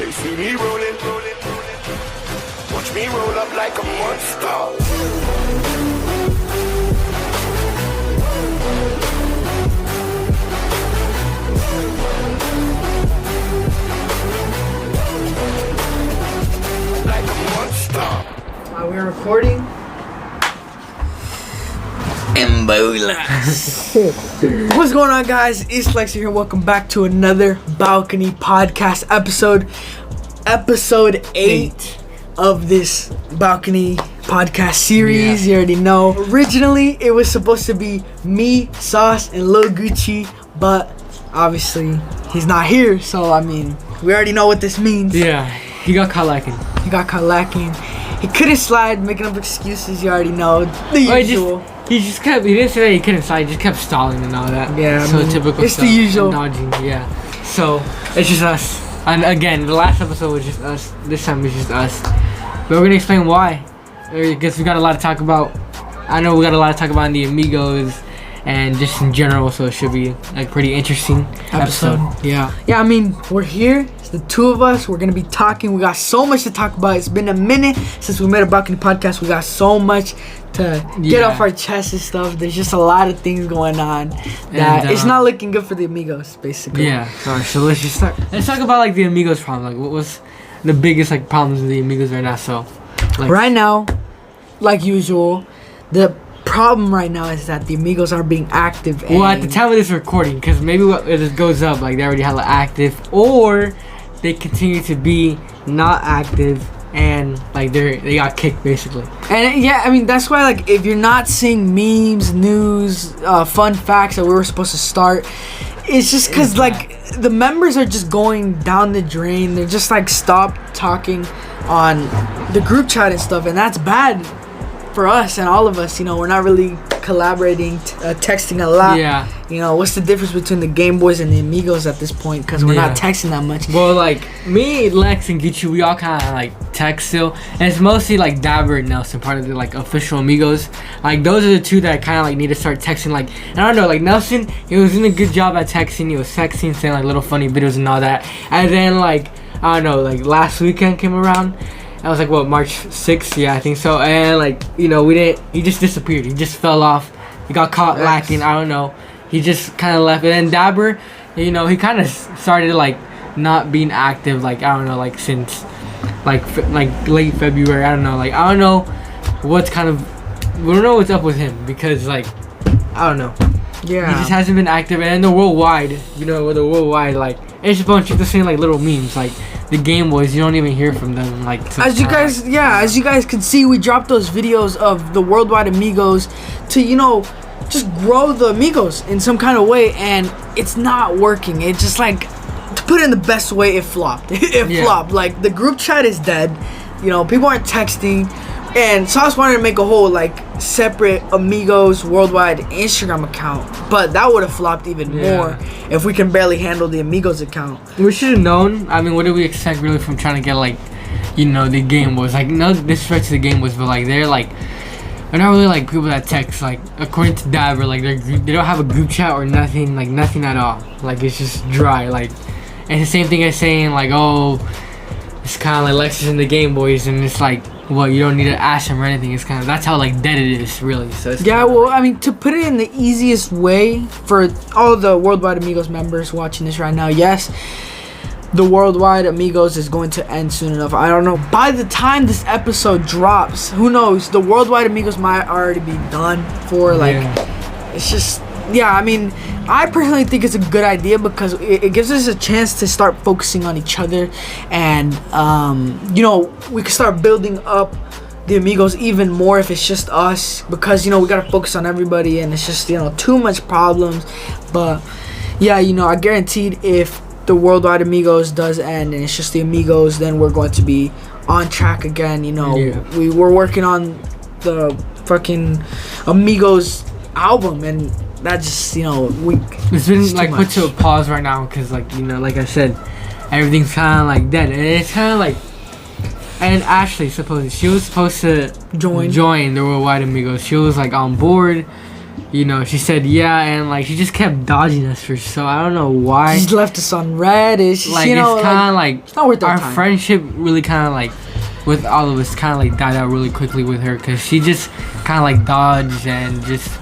They see me rolling, watch me roll up like a monster. Like a monster. Are we recording? What's going on, guys? It's Lexi here. Welcome back to another Balcony Podcast episode 8 of this Balcony Podcast series. You already know. Originally, it was supposed to be me, Sauce, and Lil Gucci, but obviously he's not here. So I mean, we already know what this means. Yeah, he got caught lacking. He couldn't slide, making up excuses. You already know the usual. He didn't say that he couldn't slide, he just kept stalling and all that. Yeah, so typical it's stuff. the usual. Dodging, yeah. So, it's just us. And again, the last episode was just us. This time it's just us. But we're going to explain why. I guess we got a lot to talk about. I know we got a lot to talk about in the Amigos and just in general, so it should be like pretty interesting episode. Yeah, I mean, we're here. It's the two of us. We're going to be talking. We got so much to talk about. It's been a minute since we made a Balcony Podcast. We got so much to get off our chest and stuff. There's just a lot of things going on that it's not looking good for the Amigos, basically. Yeah. Alright, so let's just start. Let's talk about like the Amigos problem. Like, what was the biggest like problems with the Amigos right now? So, like, right now, like usual, the problem right now is that the Amigos are being active. Well, at the time of this recording, because maybe if it goes up, like they already have active, or they continue to be not active. And like they got kicked basically. And yeah, I mean that's why like if you're not seeing memes, news, fun facts that we were supposed to start, it's just because like the members are just going down the drain. They're just like stop talking on the group chat and stuff, and that's bad for us and all of us. You know, we're not really collaborating, texting a lot. Yeah. You know, what's the difference between the Game Boys and the Amigos at this point? Because we're not texting that much. Well, like me, Lex, and Gucci, we all kind of like text still, and it's mostly like Dabber and Nelson, part of the like official Amigos. Like those are the two that kind of like need to start texting. Like, and I don't know, like Nelson, he was doing a good job at texting. He was texting, saying like little funny videos and all that. And then like I don't know, like last weekend came around. I was like, what, March 6th? Yeah, I think so. And like, you know, he just disappeared. He just fell off. He got caught lacking. I don't know. He just kind of left. And then Dabber, you know, he kind of started like not being active. Like, I don't know, like since like late February. I don't know. Like, I don't know we don't know what's up with him because like, I don't know. Yeah. He just hasn't been active. And the worldwide, you know, like, it's a bunch of the same like little memes. Like, the Game Boys, you don't even hear from them. Like, as you guys can see, we dropped those videos of the worldwide Amigos to, you know, just grow the Amigos in some kind of way, and it's not working. It's just like, to put it in the best way, it flopped. It flopped. Like, the group chat is dead. You know, people aren't texting. And Sauce wanted to make a whole like separate Amigos worldwide Instagram account, but that would have flopped even more if we can barely handle the Amigos account. We should have known. I mean, what did we expect really from trying to get like, you know, the Game Boys? Like, no disrespect to the Game Boys, but like they're not really like people that text. Like, according to Dabber, like they don't have a group chat or nothing, like nothing at all. Like, it's just dry. Like, and the same thing as saying like, oh, it's kind of like Lexus and the Game Boys, and it's like, well, you don't need to ask them or anything. It's kind of, that's how like dead it is, really. So it's I mean, to put it in the easiest way for all the worldwide Amigos members watching this right now, yes, the worldwide Amigos is going to end soon enough. I don't know, by the time this episode drops, who knows, the worldwide Amigos might already be done for. Like, it's just, I mean, I personally think it's a good idea because it gives us a chance to start focusing on each other, and you know, we can start building up the Amigos even more if it's just us, because, you know, we gotta focus on everybody and it's just, you know, too much problems. But yeah, you know, I guaranteed if the worldwide Amigos does end and it's just the Amigos, then we're going to be on track again. You know, we were working on the fucking Amigos album, and that just, you know, it's been like put to a pause right now because, like, you know, like I said, everything's kind of like dead, and it's kind of like, and Ashley she was supposed to join the worldwide Amigos. She was like on board, you know, she said yeah, and like she just kept dodging us for so I don't know why. She's left us on red. It's just, Like you know, it's kind of like it's not worth our our time. friendship really kind of like with all of us kind of like died out really quickly with her because she just kind of like dodged and just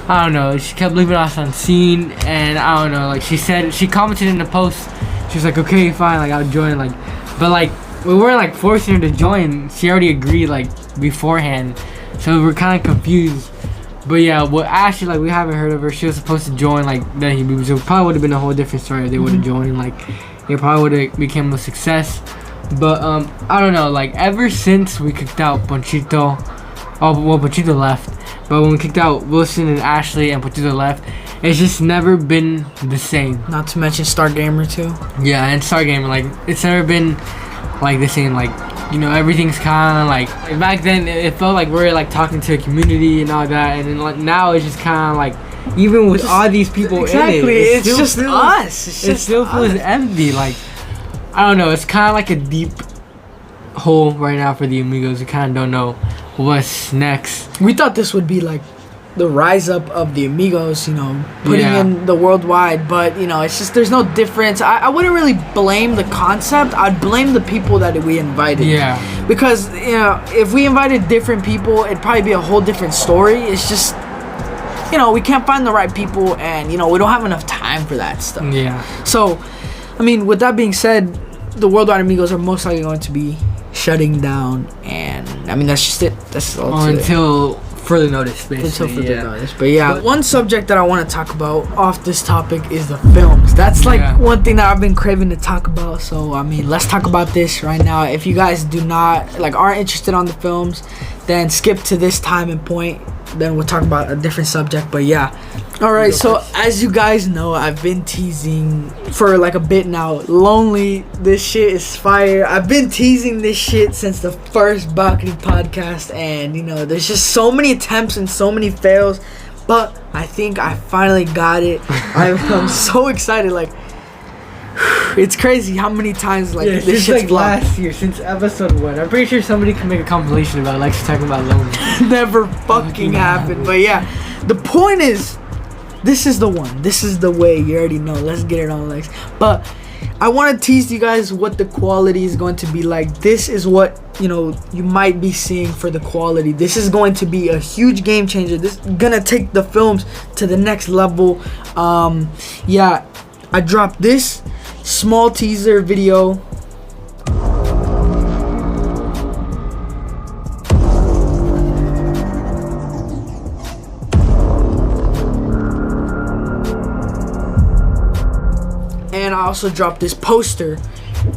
I don't know. She kept leaving us on scene, and I don't know. Like she said, she commented in the post. She was like, "Okay, fine, like I'll join." Like, but like we weren't like forcing her to join. She already agreed like beforehand, so we're kind of confused. But yeah, well, Ashley, like we haven't heard of her. She was supposed to join like the Hebrews. It probably would have been a whole different story if they would have joined. Like, it probably would have become a success. But I don't know. Like ever since we kicked out Ponchito, Ponchito left. But when we kicked out Wilson and Ashley and Ponchito left, it's just never been the same. Not to mention Star Gamer too. Yeah, and Stargamer, like it's never been like the same. Like, you know, everything's kind of like back then. It felt like we were like talking to a community and all that, and then like now it's just kind of like even with all these people exactly, in it, it's just us. It still feels empty. Like I don't know. It's kind of like a deep hole right now for the Amigos. We kind of don't know what's next. We thought this would be like the rise up of the Amigos, you know, putting Yeah. in the worldwide, but you know, it's just there's no difference. I wouldn't really blame the concept. I'd blame the people that we invited. Yeah. Because, you know, if we invited different people, it'd probably be a whole different story. It's just, you know, we can't find the right people, and you know, we don't have enough time for that stuff. Yeah. So, I mean, with that being said, the Worldwide Amigos are most likely going to be shutting down, and I mean that's just it. That's all. Until further notice, basically. Until further notice. But yeah, one subject that I want to talk about off this topic is the films. That's like one thing that I've been craving to talk about. So I mean, let's talk about this right now. If you guys do not aren't interested on the films, then skip to this time and point. Then we'll talk about a different subject. But yeah. Alright, so as you guys know, I've been teasing for like a bit now. Lonely, this shit is fire. I've been teasing this shit since the first Balcony podcast, and you know, there's just so many attempts and so many fails, but I think I finally got it. I'm so excited. Like, it's crazy how many times this since shit's like flopped. last year, since episode 1. I'm pretty sure somebody can make a compilation about Lex talking about lonely. Never fucking happened. But yeah, the point is, this is the one. This is the way. You already know. Let's get it on, Lex. But I want to tease you guys what the quality is going to be like. This is what, you know, you might be seeing for the quality. This is going to be a huge game changer. This is gonna take the films to the next level. Yeah, I dropped this small teaser video. And I also dropped this poster.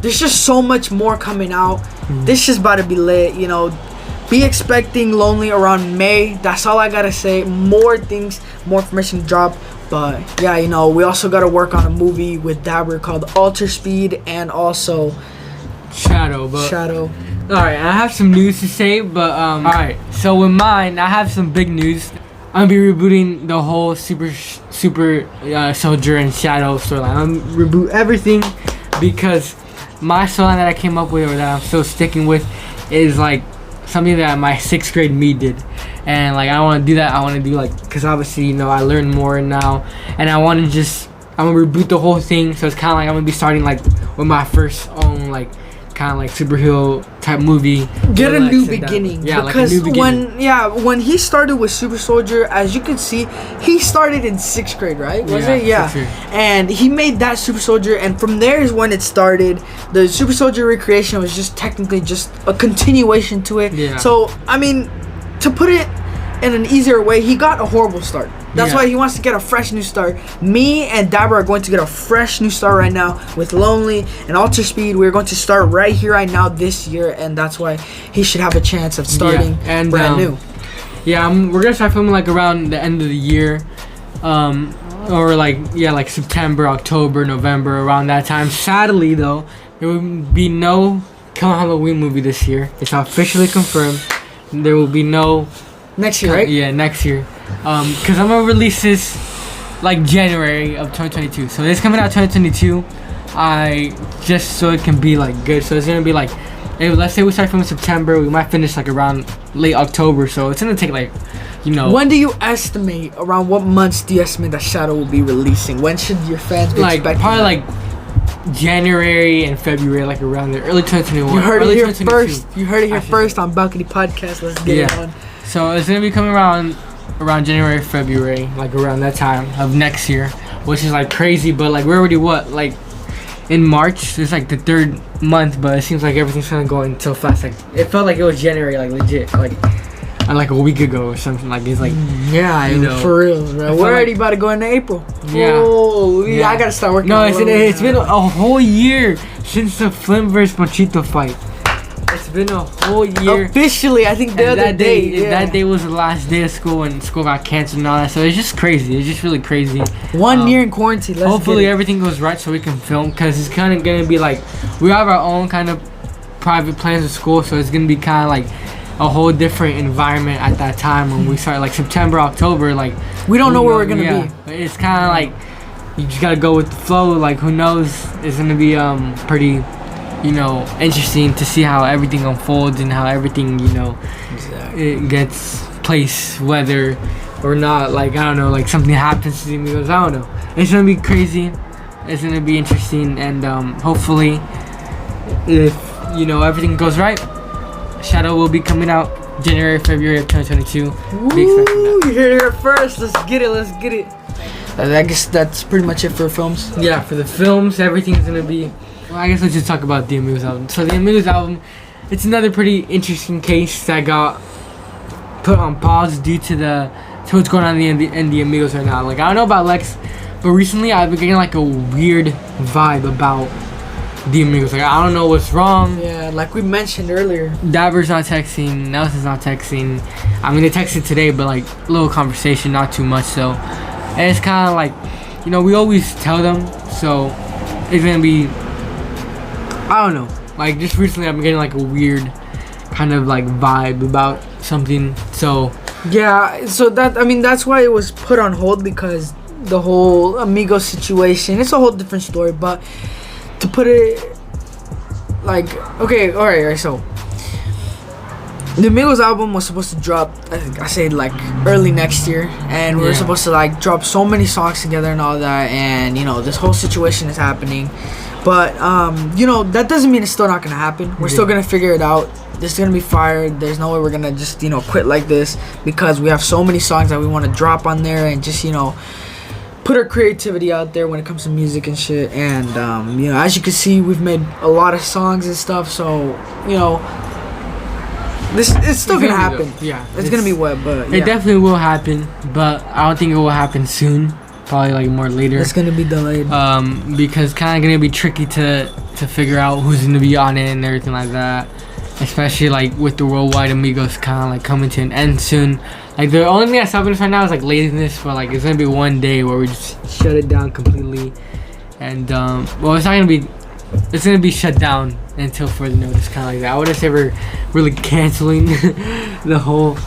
There's just so much more coming out. This shit's about to be lit, you know. Be expecting Lonely around May. That's all I gotta say. More things, more information drop. But yeah, you know, we also gotta work on a movie with Dabber called Alter Speed, and also Shadow. Alright, I have some news to say, but alright. So with mine, I have some big news. I'm gonna be rebooting the whole Super Soldier and Shadow storyline. I'm gonna reboot everything because my storyline that I came up with, or that I'm still sticking with, is like something that my 6th grade me did. And like I don't want to do that. I want to do like, because obviously, you know, I learn more now, and I'm gonna reboot the whole thing. So it's kind of like I'm gonna be starting like with my first own like kind of like superhero type movie. Get a new beginning. Yeah, because like a new beginning. when he started with Super Soldier, as you can see, he started in 6th grade, right? Was it? Yeah. And he made that Super Soldier, and from there is when it started. The Super Soldier recreation was just technically just a continuation to it. Yeah. So I mean, to put it in an easier way, he got a horrible start. That's why he wants to get a fresh new start. Me and Dabber are going to get a fresh new start right now with Lonely and Alter Speed. We're going to start right here, right now, this year, and that's why he should have a chance of starting and brand new. Yeah, we're gonna start filming like around the end of the year, or like September, October, November, around that time. Sadly, though, there will be no Kill Halloween movie this year. It's officially confirmed. There will be no next year, right? Yeah, next year. Because I'm gonna release this like January of 2022. So it's coming out 2022. I just so it can be like good. So it's gonna be like, if, let's say we start from September, we might finish like around late October. So it's gonna take like, you know. When do you estimate? Around what months do you estimate that Shadow will be releasing? When should your fans be like expecting? probably that? like January and February, like around there, early 2021. You heard it early here 2022. first. You heard it here first on Balcony Podcast. Let's get it on. So it's gonna be coming around January, February, like around that time of next year, which is like crazy. But like we're already like in March. It's like the third month, but it seems like everything's kind of going so fast. Like it felt like it was January, like legit, like a week ago or something. Like it's like yeah, you know, for real, bro. We're already about to go into April. Yeah. Oh, yeah. I gotta start working. No, it's been a whole year since the Flynn vs. Panchito fight. It's been a whole year. Officially, I think the other day. That day was the last day of school and school got canceled and all that. So it's just crazy. It's just really crazy. 1 year in quarantine. Hopefully everything goes right so we can film, because it's kind of gonna be like we have our own kind of private plans of school. So it's gonna be kind of like a whole different environment at that time when we start, like September, October. Like we don't know where we're gonna be. It's kind of like you just gotta go with the flow. Like who knows? It's gonna be pretty, you know, interesting to see how everything unfolds and how everything, you know, it gets placed, whether or not, like, I don't know, like something happens to the Amigos. I don't know. It's gonna be crazy. It's gonna be interesting, and hopefully, if, you know, everything goes right, Shadow will be coming out January, February of 2022. Ooh, you heard it here first. Let's get it. I guess that's pretty much it for films. Yeah, for the films, everything's gonna be. Well, I guess let's just talk about the Amigos album. So the Amigos album, it's another pretty interesting case that got put on pause due to what's going on in the Amigos right now. Like, I don't know about Lex, but recently I've been getting like a weird vibe about the Amigos. Like, I don't know what's wrong. Yeah, like we mentioned earlier. Daver's not texting, Nelson's not texting. I mean, they texted today, but like little conversation, not too much. So, and it's kind of like, you know, we always tell them. So it's gonna be, I don't know. Like, just recently I've been getting like a weird kind of like vibe about something. So yeah, so that's why it was put on hold, because the whole Amigos situation, it's a whole different story. But to put it like, okay, all right, so the Amigos album was supposed to drop, I say like early next year, and we were supposed to like drop so many songs together and all that, and you know, this whole situation is happening. But you know, that doesn't mean it's still not gonna happen. We're still gonna figure it out. This is gonna be fired. There's no way we're gonna just, you know, quit like this, because we have so many songs that we want to drop on there and just, you know, put our creativity out there when it comes to music and shit. And you know, as you can see, we've made a lot of songs and stuff. So you know, it's still gonna happen. Yeah, it's gonna be wet, but it definitely will happen. But I don't think it will happen soon. Probably like more later. It's gonna be delayed. Because kind of gonna be tricky to figure out who's gonna be on it and everything like that. Especially like with the worldwide Amigos kind of like coming to an end soon. Like the only thing that's stopping us right now is like laziness, but like it's gonna be one day where we just shut it down completely. And well, it's gonna be shut down until further notice, kind of like that. I wouldn't say we're really canceling the whole,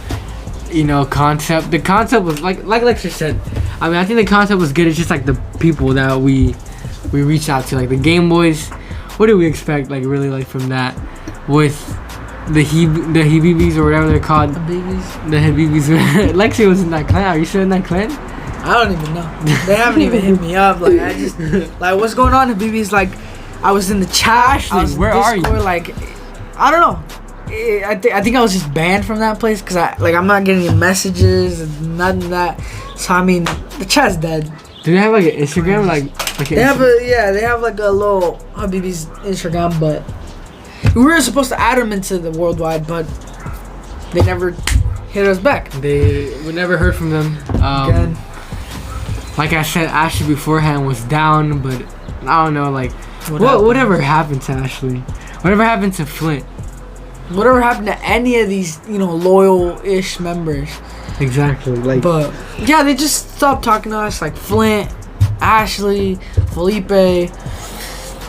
you know, concept. The concept was like Lexer said. I mean, I think the concept was good. It's just like the people that we reached out to, like the Game Boys. What do we expect, like really, like from that, with the Hebibis or whatever they're called. The Habibis. Lexi was in that clan. Are you still in that clan? I don't even know. They haven't even hit me up. Like, I just, like, what's going on? Habibis, like, I was in the chat. Ashley, where are you? Like, I don't know. I think I was just banned from that place because I'm not getting any messages and nothing that. So I mean, the chat's dead. Do they have like an Instagram? They have like a little Habibi's Instagram, but we were supposed to add them into the worldwide, but they never hit us back. We never heard from them. Again. Like I said, Ashley beforehand was down, but I don't know, like whatever happened to Ashley? Whatever happened to Flint? Whatever happened to any of these, you know, loyal-ish members? Exactly. Like, but yeah, they just stopped talking to us. Like Flint, Ashley, Felipe.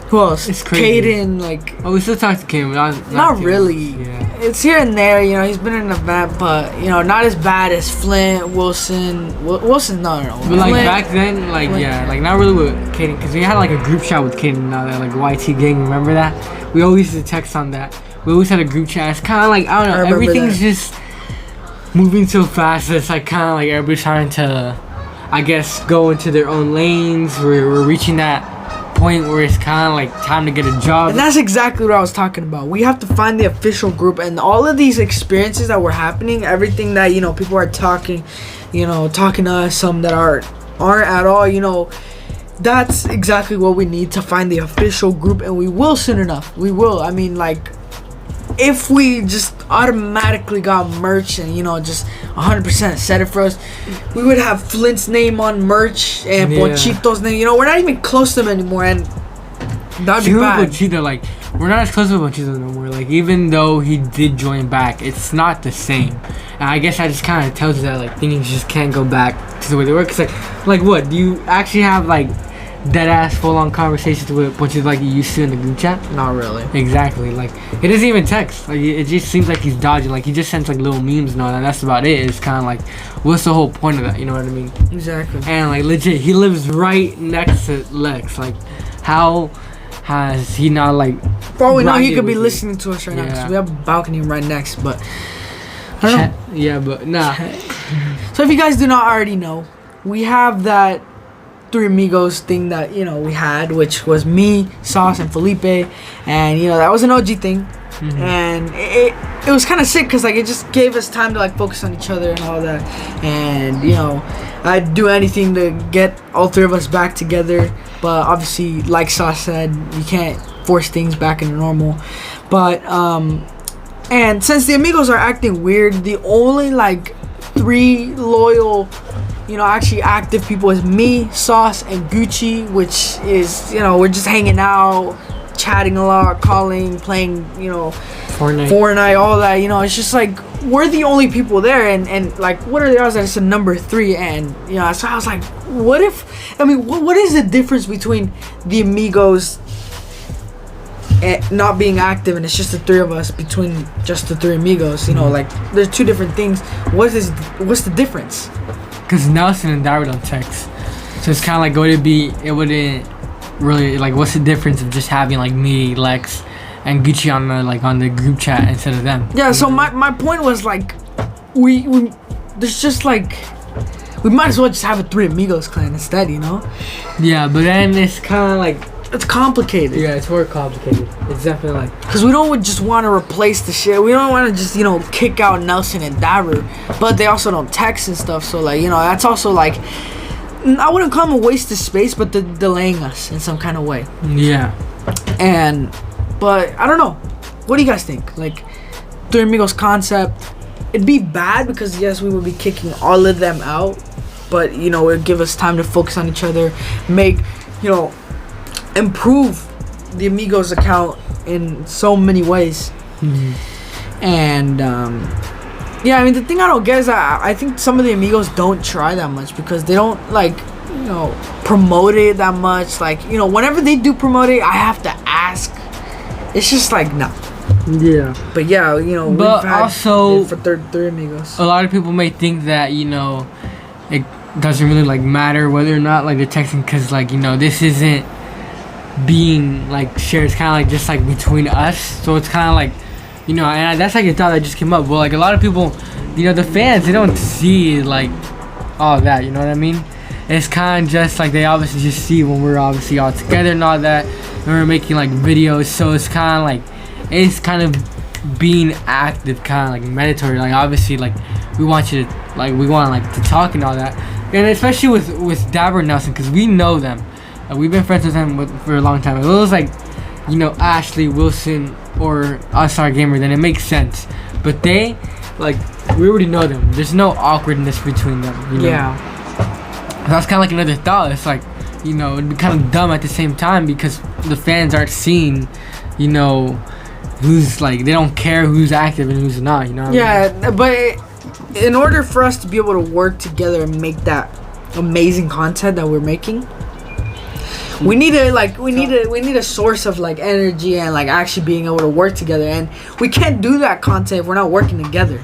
Who else? It's crazy. Kaden. Like, we still talk to Kim. Not really. Yeah. it's here and there. You know, he's been in an event, but you know, not as bad as Flint, Wilson. Wilson, no. But like Flint, back then, like Flint. yeah, like not really with Caden, because we had like a group chat with Caden now that like YT gang. Remember that? We always used to text on that. We always had a group chat. It's kind of like I don't know. Everything's just moving so fast. It's like kind of like everybody's trying to, I guess, go into their own lanes. We're reaching that point where it's kind of like time to get a job. And that's exactly what I was talking about. We have to find the official group, and all of these experiences that were happening, everything that, you know, people are talking to us, some that aren't at all, you know, that's exactly what we need to find the official group, and we will soon enough. We will. I mean, like, if we just automatically got merch and, you know, just 100% set it for us, we would have Flint's name on merch and Ponchito's name. You know, we're not even close to them anymore, and that'd be bad. Ponchito, like, we're not as close with Ponchito no more. Like, even though he did join back, it's not the same. And I guess that just kind of tells you that, like, things just can't go back to the way they were. Cause like what? Do you actually have, like, dead-ass full-on conversations with Ponchito like you used to in the group chat? Not really. Exactly. Like, he doesn't even text. Like, it just seems like he's dodging. Like, he just sends, like, little memes and all that. That's about it. It's kind of like, what's the whole point of that? You know what I mean? Exactly. And, like, legit, he lives right next to Lex. Like, how has he not, like... For all we know, he could be listening to us right now, because we have a balcony right next, but... I don't know. Yeah, but, nah. So if you guys do not already know, we have that Three Amigos thing that, you know, we had, which was me, Sauce, and Felipe, and, you know, that was an OG thing. Mm-hmm. And it was kind of sick because, like, it just gave us time to, like, focus on each other and all that. And, you know, I'd do anything to get all three of us back together. But obviously, like Sauce said, you can't force things back into normal. But, and since the Amigos are acting weird, the only, like, 3 loyal, you know, actually active people is me, Sauce, and Gucci, which is, you know, we're just hanging out, chatting a lot, calling, playing, you know, Fortnite, all that, you know. It's just like we're the only people there, and like, what are the odds that it's a number 3? And, you know, so I was like, what if, I mean, what is the difference between the Amigos and not being active and it's just the 3 of us, between just the 3 Amigos, you know? Like, there's 2 different things. What's the difference? Because Nelson and Darryl don't text, so it's kind of like, it wouldn't really, like, what's the difference of just having, like, me, Lex, and Gucci on the group chat instead of them? Yeah, so my point was, like, we there's just, like, we might as well just have a 3 Amigos clan instead, you know? Yeah, but then it's kind of like, it's complicated. Yeah, it's more complicated. It's definitely like, because we don't just want to replace the shit. We don't want to just, you know, kick out Nelson and Daru, but they also don't text and stuff. So, like, you know, that's also, like, I wouldn't call them a waste of space, but they're delaying us in some kind of way. Yeah. But I don't know. What do you guys think? Like, Three Amigos concept, it'd be bad because, yes, we would be kicking all of them out, but, you know, it would give us time to focus on each other, make, you know, improve the Amigos account in so many ways. Mm-hmm. And yeah, I mean, the thing I don't get is I think some of the Amigos don't try that much because they don't, like, you know, promote it that much. Like, you know, whenever they do promote it, I have to ask. It's just like, no. Yeah. But yeah, you know, but we've had also for three Amigos. A lot of people may think that, you know, it doesn't really, like, matter whether or not, like, they're texting, because, like, you know, this isn't being, like, shared. It's kind of like just, like, between us. So it's kind of like, you know, and that's like a thought that just came up. Well, like, a lot of people, you know, the fans, they don't see, like, all that, you know what I mean? It's kind of just like they obviously just see when we're obviously all together and all that, and we're making, like, videos. So it's kind of like, it's kind of being active, kind of like mandatory. Like, obviously, like, we want you to, like, we want, like, to talk and all that, and especially with Dabber and Nelson, because we know them. We've been friends with them for a long time. If it was like, you know, Ashley, Wilson, or All-Star Gamer, then it makes sense. But they, like, we already know them. There's no awkwardness between them, you know? Yeah. That's kind of like another thought. It's like, you know, it'd be kind of dumb at the same time because the fans aren't seeing, you know, who's, like, they don't care who's active and who's not, you know what I mean? But in order for us to be able to work together and make that amazing content that we're making, We need a source of like energy and like actually being able to work together, and we can't do that content if we're not working together.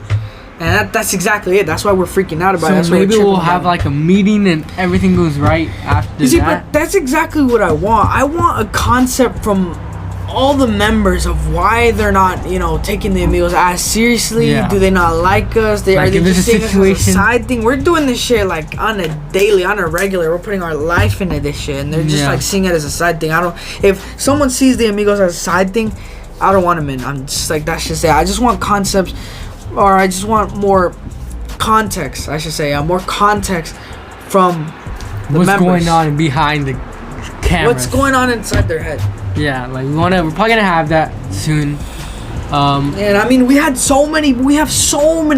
And that's exactly it. That's why we're freaking out about it. So maybe we'll have like a meeting and everything goes right after that. But that's exactly what I want. I want a concept from all the members of why they're not, taking the Amigos as seriously. Yeah. Do they not like us? Are they just seeing us as a side thing? We're doing this shit like on a daily, on a regular. We're putting our life into this shit, and they're just like seeing it as a side thing. If someone sees the Amigos as a side thing, I don't want them in. I'm just like, that's just it. I just want concepts. Or I just want more context, I should say. More context from the members. What's going on behind the camera? What's going on inside their head? Yeah, like we're probably gonna have that soon. And I mean, we have so many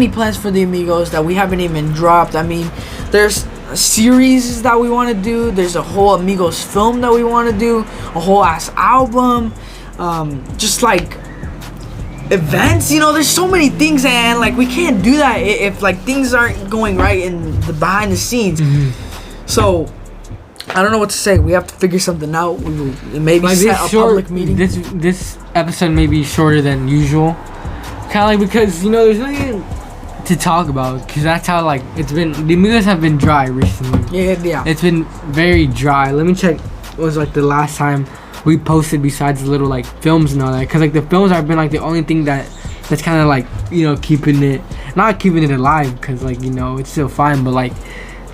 plans for the Amigos that we haven't even dropped. I mean, there's series that we want to do. There's a whole Amigos film that we want to do. A whole ass album. Just like events, there's so many things, and like we can't do that if like things aren't going right in the behind the scenes. So I don't know what to say. We have to figure something out. We will maybe like set a public meeting. This episode may be shorter than usual, kind of like because there's nothing to talk about, because that's how like it's been. The Amigos have been dry recently. Yeah. It's been very dry. Let me check. What was like the last time we posted besides the little like films and all that, because like the films have been like the only thing that's kind of like keeping it, not keeping it alive, because like it's still fine, but like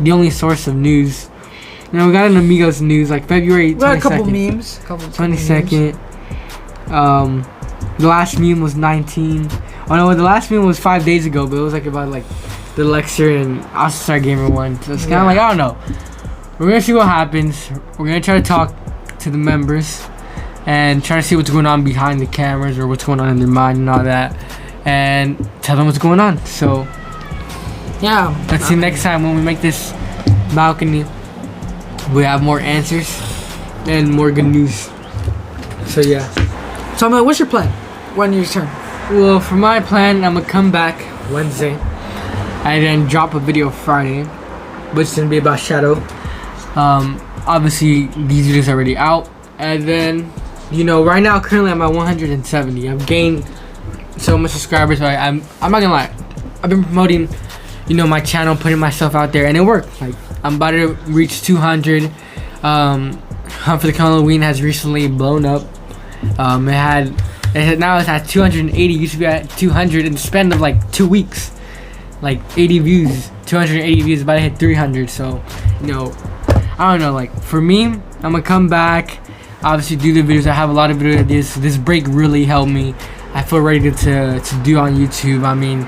the only source of news. We got an Amigos news like February 22nd. We got a couple memes. 22nd. The last meme was 19. Oh no, the last meme was 5 days ago, but it was like about like the Lexer and All-Star Gamer one. So it's kind of like, I don't know. We're gonna see what happens. We're gonna try to talk to the members and try to see what's going on behind the cameras, or what's going on in their mind and all that, and tell them what's going on. So yeah, let's see next time when we make this balcony, we have more answers and more good news. So yeah. So I'm like, what's your plan when you return? Well, for my plan, I'm gonna come back Wednesday and then drop a video Friday, which is gonna be about Shadow. Obviously these videos are already out, and then right now currently I'm at 170. I've gained so much subscribers. I'm not gonna lie, I've been promoting my channel, putting myself out there, and it worked. Like I'm about to reach 200. Hunt for the Halloween has recently blown up. Now it's at 280. Used to be at 200 in the span of like 2 weeks. Like 80 views, 280 views, about to hit 300. So I don't know, like for me, I'm gonna come back, obviously do the videos. I have a lot of video ideas, so this break really helped me. I feel ready to do on YouTube. I mean,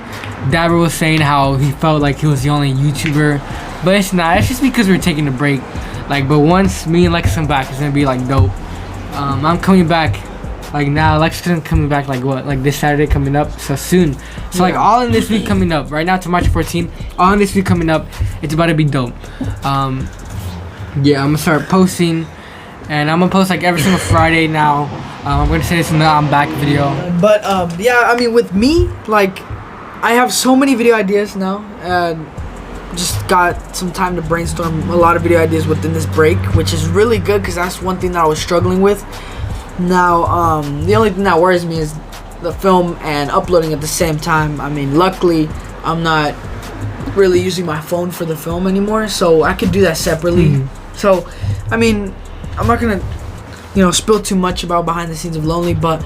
Dabber was saying how he felt like he was the only YouTuber, but it's not. It's just because we're taking a break. Like, but once me and Lex come back, it's gonna be like dope. I'm coming back like now. Lex is coming back like what, like this Saturday coming up, so soon. So like all in this week coming up, right now to March 14th, all in this week coming up, it's about to be dope. Yeah, I'm gonna start posting, and I'm gonna post like every single Friday now. I'm gonna say this in the I'm back video. But yeah, I mean, with me, like I have so many video ideas now, and just got some time to brainstorm a lot of video ideas within this break, which is really good, because that's one thing that I was struggling with. Now the only thing that worries me is the film and uploading at the same time. I mean, luckily I'm not really using my phone for the film anymore, so I could do that separately. So I mean, I'm not gonna spill too much about behind the scenes of Lonely, but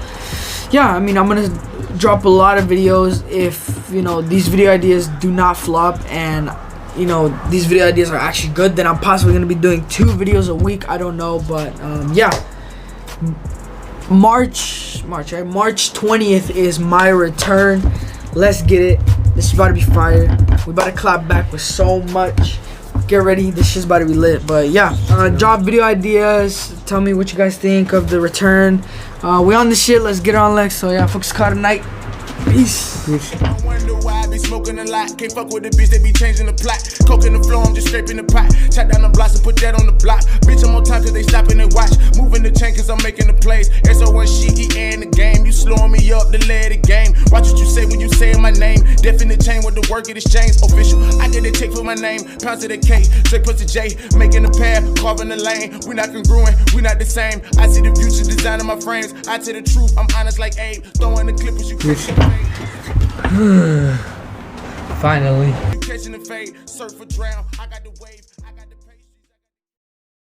yeah, I mean, I'm gonna drop a lot of videos if these video ideas do not flop, and these video ideas are actually good, then I'm possibly gonna be doing 2 videos a week. I don't know, but yeah, March 20th is my return. Let's get it. This is about to be fire. We about to clap back with so much. Get ready, this shit's about to be lit. But yeah, drop video ideas. Tell me what you guys think of the return. We on this shit. Let's get on, Lex. So yeah, folks, call tonight. Peace. I wonder why be smoking a lot. Can't fuck with the bitch, they be changing the plot. Coke in the floor, I'm just scraping the pot. Chop down the blocks and put that on the block. Bitch, I'm on time cause they stopping and watch. Moving the chain cause I'm making the plays. SO1 shit, he in the game. You slowing me up to let it game. Watch what you say when you say my name. Death in the chain with the work it exchange. Official, I get a check for my name. Pounds to the K, Drake puts the J. Making the path, carving the lane. We not congruent, we not the same. I see the future designing my frames. I tell the truth, I'm honest like Abe. Throwing the clippers, you Finally. catching the fade, surf or drown. I got the wave.